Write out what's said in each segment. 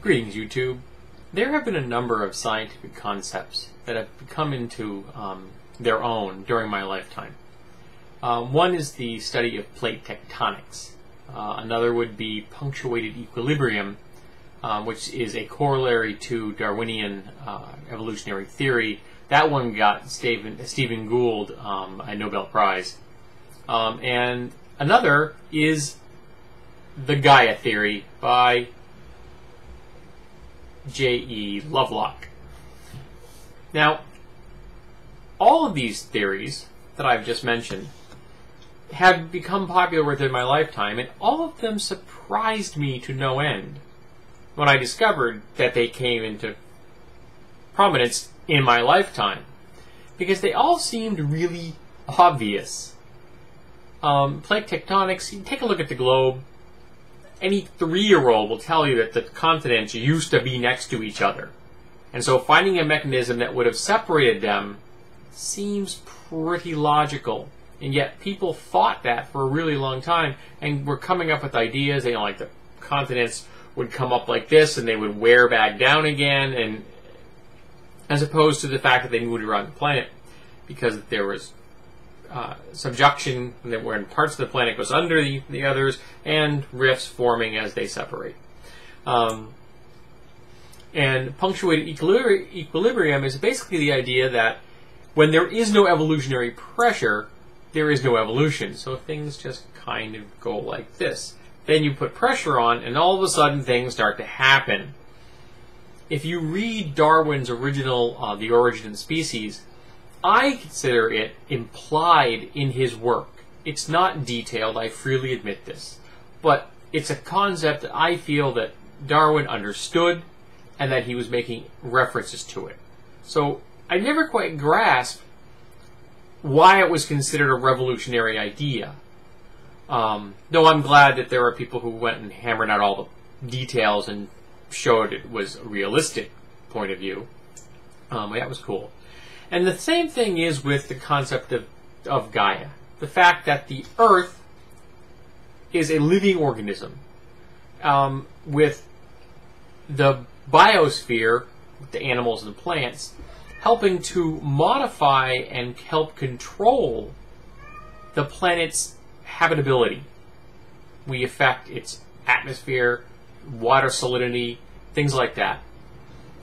Greetings, YouTube. There have been a number of scientific concepts that have come into their own during my lifetime. One is the study of plate tectonics. Another would be punctuated equilibrium, which is a corollary to Darwinian evolutionary theory. That one got Stephen Gould a Nobel Prize. And another is the Gaia theory by J.E. Lovelock. Now, all of these theories that I've just mentioned have become popular within my lifetime, and all of them surprised me to no end when I discovered that they came into prominence in my lifetime, because they all seemed really obvious. Plate tectonics, you take a look at the globe. Any 3-year-old will tell you that the continents used to be next to each other. And so finding a mechanism that would have separated them seems pretty logical. And yet people fought that for a really long time and were coming up with ideas, like the continents would come up like this and they would wear back down again, and as opposed to the fact that they moved around the planet because there was subduction, where parts of the planet goes under the others, and rifts forming as they separate. And punctuated equilibrium is basically the idea that when there is no evolutionary pressure, there is no evolution. So things just kind of go like this. Then you put pressure on, and all of a sudden things start to happen. If you read Darwin's original The Origin of Species, I consider it implied in his work. It's not detailed, I freely admit this, but it's a concept that I feel that Darwin understood and that he was making references to it. So I never quite grasped why it was considered a revolutionary idea. Though I'm glad that there are people who went and hammered out all the details and showed it was a realistic point of view. That was cool. And the same thing is with the concept of Gaia. The fact that the Earth is a living organism with the biosphere, the animals and the plants, helping to modify and help control the planet's habitability. We affect its atmosphere, water salinity, things like that.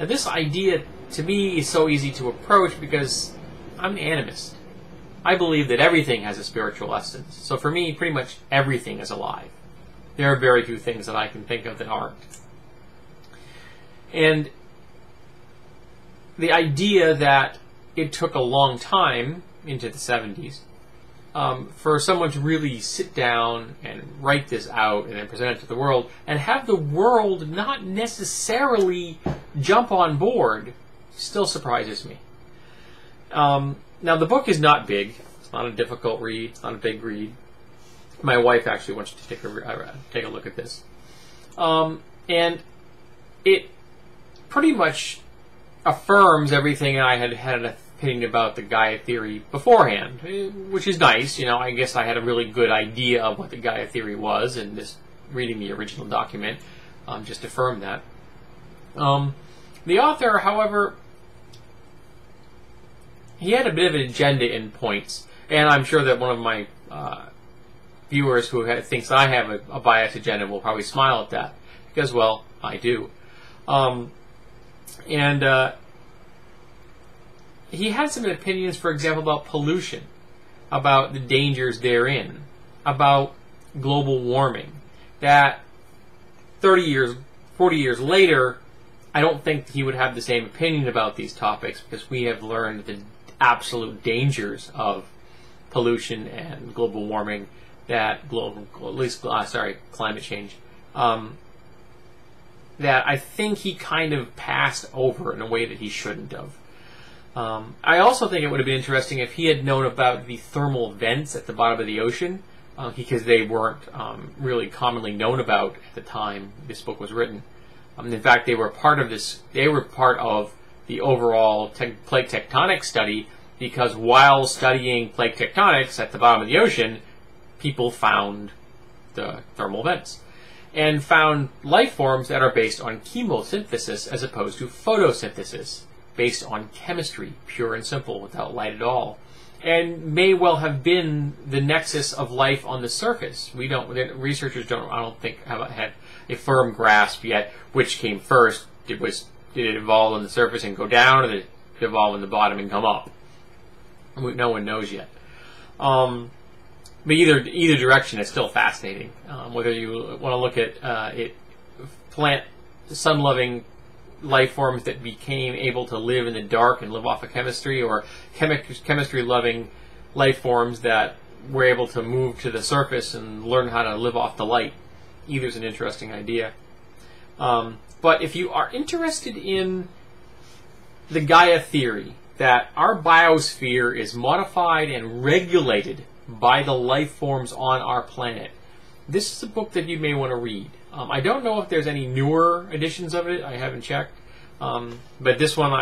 Now this idea, to me, is so easy to approach because I'm an animist. I believe that everything has a spiritual essence. So for me, pretty much everything is alive. There are very few things that I can think of that aren't. And the idea that it took a long time, into the 70s, for someone to really sit down and write this out and then present it to the world, and have the world not necessarily jump on board, still surprises me. Now, the book is not big. It's not a difficult read. It's not a big read. My wife actually wants to take a look at this. And it pretty much affirms everything I had an opinion about the Gaia theory beforehand, which is nice. I guess I had a really good idea of what the Gaia theory was, and this reading the original document just affirmed that. The author, however, he had a bit of an agenda in points, and I'm sure that one of my viewers who thinks I have a biased agenda will probably smile at that, because, well, I do. He had some opinions, for example, about pollution, about the dangers therein, about global warming, that 30 years, 40 years later, I don't think he would have the same opinion about these topics, because we have learned the absolute dangers of pollution and global warming, that climate change, that I think he kind of passed over in a way that he shouldn't have. I also think it would have been interesting if he had known about the thermal vents at the bottom of the ocean, because they weren't really commonly known about at the time this book was written. In fact, they were part of this. They were part of the overall plate tectonic study, because while studying plate tectonics at the bottom of the ocean, people found the thermal vents. and found life forms that are based on chemosynthesis as opposed to photosynthesis, based on chemistry, pure and simple, without light at all, and may well have been the nexus of life on the surface. Researchers I don't think, have had a firm grasp yet which came first. Did it evolve on the surface and go down, or did it evolve on the bottom and come up? No one knows yet. But either direction is still fascinating. Whether you want to look at plant sun-loving life forms that became able to live in the dark and live off of chemistry, or chemistry-loving life forms that were able to move to the surface and learn how to live off the light. Either's an interesting idea. But if you are interested in the Gaia theory, that our biosphere is modified and regulated by the life forms on our planet, this is a book that you may want to read. I don't know if there's any newer editions of it. I haven't checked. But this one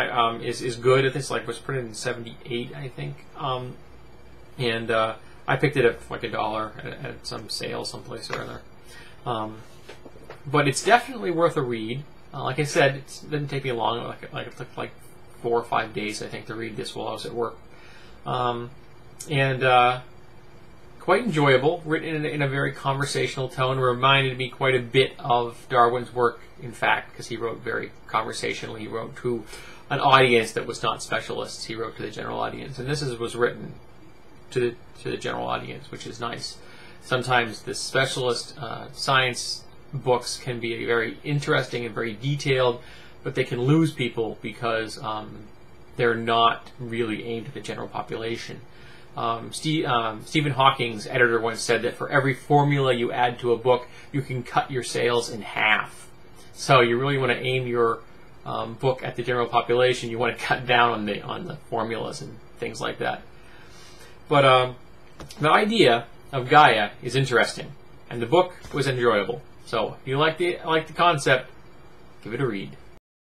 is good. It's was printed in '78, I think. And I picked it up for like $1 at some sale someplace or other. But it's definitely worth a read. Like I said, it didn't take me long. It took like 4 or 5 days, I think, to read this while I was at work. Quite enjoyable, written in a very conversational tone. Reminded me quite a bit of Darwin's work, in fact, because he wrote very conversationally. He wrote to an audience that was not specialists. He wrote to the general audience, and this was written to the general audience, which is nice. Sometimes the specialist science books can be very interesting and very detailed, but they can lose people because they're not really aimed at the general population. Stephen Hawking's editor once said that for every formula you add to a book, you can cut your sales in half. So you really want to aim your book at the general population. You want to cut down on the formulas and things like that. But the idea of Gaia is interesting, and the book was enjoyable. So if you like the concept, give it a read.